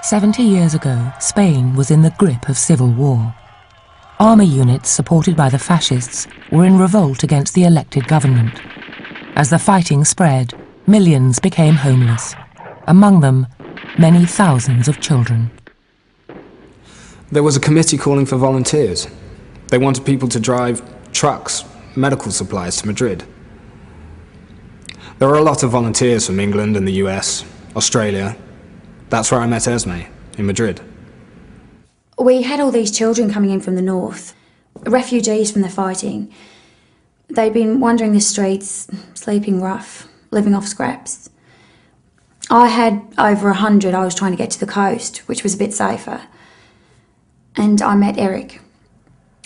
70 years ago, Spain was in the grip of civil war. Army units supported by the fascists were in revolt against the elected government. As the fighting spread, millions became homeless. Among them, many thousands of children. There was a committee calling for volunteers. They wanted people to drive trucks, medical supplies to Madrid. There were a lot of volunteers from England and the US, Australia. That's where I met Esme, in Madrid. We had all these children coming in from the north, refugees from the fighting. They'd been wandering the streets, sleeping rough, living off scraps. I had over 100 I was trying to get to the coast, which was a bit safer. And I met Eric.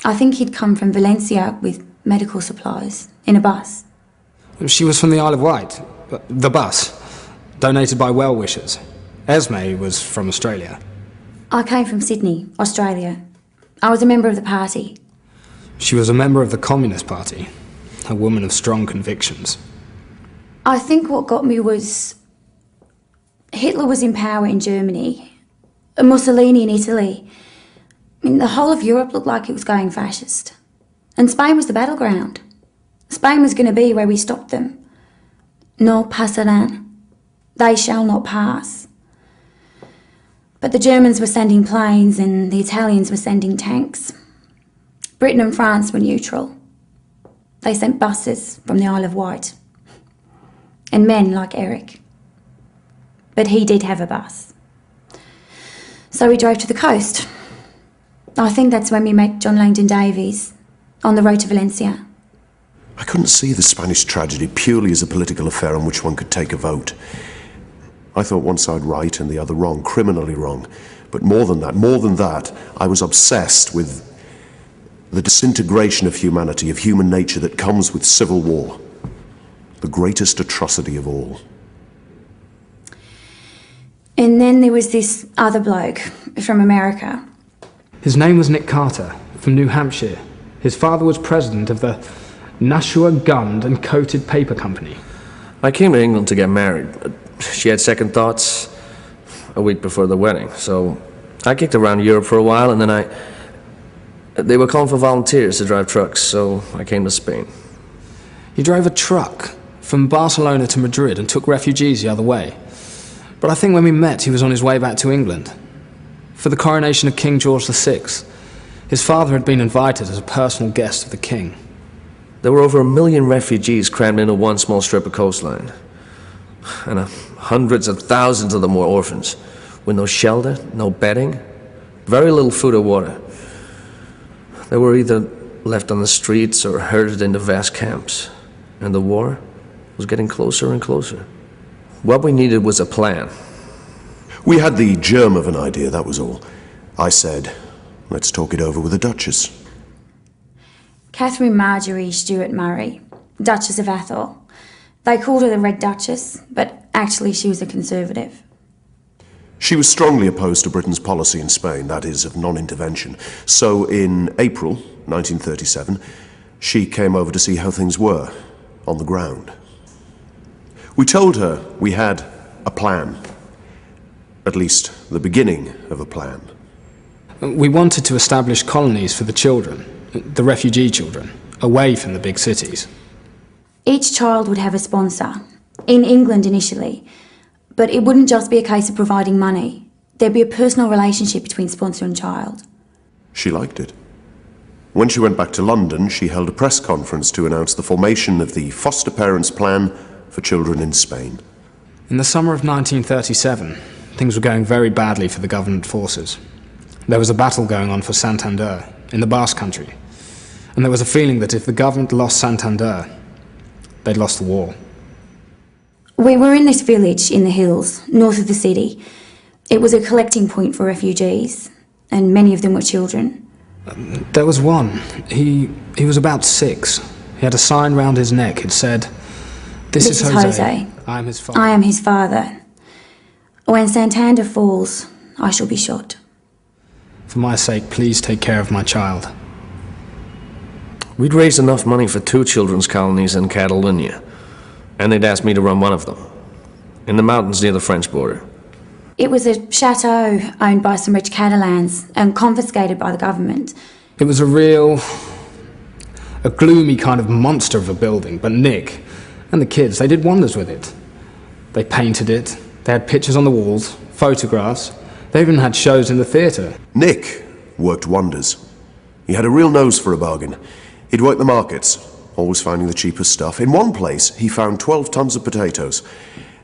I think he'd come from Valencia with medical supplies, in a bus. She was from the Isle of Wight, the bus, donated by well-wishers. Esme was from Australia. I came from Sydney, Australia. I was a member of the party. She was a member of the Communist Party, a woman of strong convictions. I think what got me was Hitler was in power in Germany, Mussolini in Italy. I mean, the whole of Europe looked like it was going fascist. And Spain was the battleground. Spain was going to be where we stopped them. No pasarán. They shall not pass. But the Germans were sending planes and the Italians were sending tanks. Britain and France were neutral. They sent buses from the Isle of Wight. And men like Eric. But he did have a bus. So we drove to the coast. I think that's when we met John Langdon Davies, on the road to Valencia. I couldn't see the Spanish tragedy purely as a political affair on which one could take a vote. I thought one side right and the other wrong, criminally wrong. But more than that, I was obsessed with the disintegration of humanity, of human nature that comes with civil war. The greatest atrocity of all. And then there was this other bloke from America. His name was Nick Carter, from New Hampshire. His father was president of the Nashua Gummed and Coated Paper Company. I came to England to get married. She had second thoughts a week before the wedding, so I kicked around Europe for a while, and then they were calling for volunteers to drive trucks, so I came to Spain. He drove a truck from Barcelona to Madrid and took refugees the other way. But I think when we met, he was on his way back to England for the coronation of King George VI. His father had been invited as a personal guest of the king. There were over 1 million refugees crammed into one small strip of coastline. And hundreds of thousands of them were orphans, with no shelter, no bedding, very little food or water. They were either left on the streets or herded into vast camps, and the war was getting closer and closer. What we needed was a plan. We had the germ of an idea, that was all. I said, let's talk it over with the Duchess. Catherine Marjorie Stuart Murray, Duchess of Atholl. They called her the Red Duchess, but actually she was a conservative. She was strongly opposed to Britain's policy in Spain, that is, of non-intervention. So in April 1937, she came over to see how things were on the ground. We told her we had a plan, at least the beginning of a plan. We wanted to establish colonies for the children, the refugee children, away from the big cities. Each child would have a sponsor, in England initially, but it wouldn't just be a case of providing money. There'd be a personal relationship between sponsor and child. She liked it. When she went back to London, she held a press conference to announce the formation of the Foster Parents Plan for Children in Spain. In the summer of 1937, things were going very badly for the government forces. There was a battle going on for Santander, in the Basque Country, and there was a feeling that if the government lost Santander, they'd lost the war. We were in this village in the hills, north of the city. It was a collecting point for refugees, and many of them were children. There was one. He was about 6. He had a sign round his neck. It said, This is Jose. I am his father. I am his father. When Santander falls, I shall be shot. For my sake, please take care of my child. We'd raised enough money for 2 children's colonies in Catalonia, and they'd asked me to run one of them, in the mountains near the French border. It was a chateau owned by some rich Catalans and confiscated by the government. It was a gloomy kind of monster of a building, but Nick and the kids, they did wonders with it. They painted it, they had pictures on the walls, photographs, they even had shows in the theatre. Nick worked wonders. He had a real nose for a bargain. He'd work the markets, always finding the cheapest stuff. In one place, he found 12 tons of potatoes,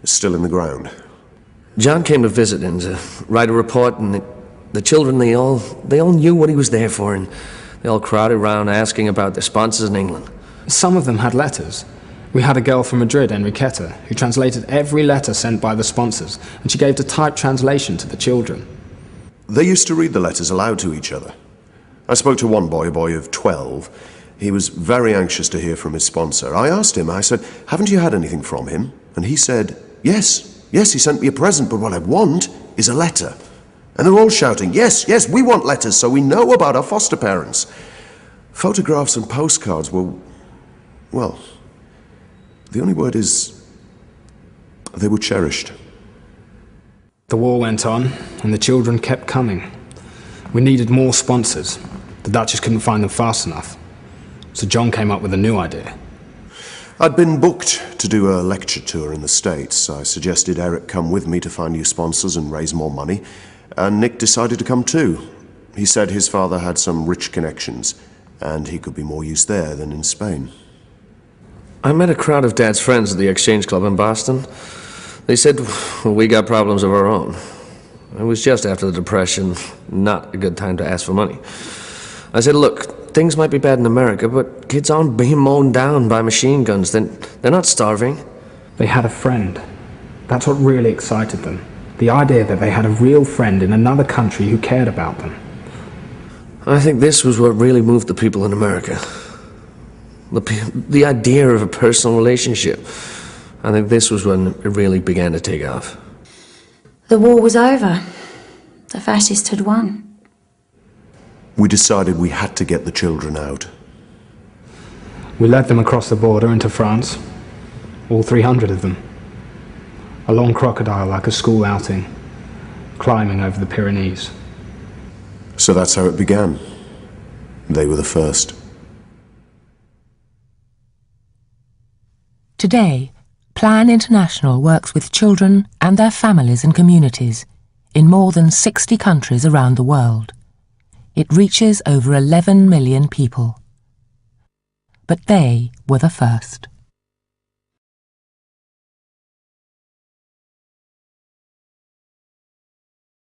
still in the ground. John came to visit and to write a report, and the children, they all knew what he was there for, and they all crowded around asking about their sponsors in England. Some of them had letters. We had a girl from Madrid, Enriqueta, who translated every letter sent by the sponsors, and she gave the typed translation to the children. They used to read the letters aloud to each other. I spoke to one boy, a boy of 12. He was very anxious to hear from his sponsor. I asked him, I said, "Haven't you had anything from him?" And he said, yes, he sent me a present, but what I want is a letter. And they're all shouting, yes, we want letters so we know about our foster parents. Photographs and postcards were, well, the only word is, they were cherished. The war went on, and the children kept coming. We needed more sponsors. The Duchess couldn't find them fast enough. So John came up with a new idea. I'd been booked to do a lecture tour in the States. I suggested Eric come with me to find new sponsors and raise more money, and Nick decided to come too. He said his father had some rich connections, and he could be more use there than in Spain. I met a crowd of Dad's friends at the Exchange Club in Boston. They said, well, we got problems of our own. It was just after the Depression, not a good time to ask for money. I said, look, things might be bad in America, but kids aren't being mown down by machine guns. They're not starving. They had a friend. That's what really excited them. The idea that they had a real friend in another country who cared about them. I think this was what really moved the people in America. The idea of a personal relationship. I think this was when it really began to take off. The war was over. The fascists had won. We decided we had to get the children out. We led them across the border into France. All 300 of them. A long crocodile like a school outing, climbing over the Pyrenees. So that's how it began. They were the first. Today, Plan International works with children and their families and communities in more than 60 countries around the world. It reaches over 11 million people. But they were the first.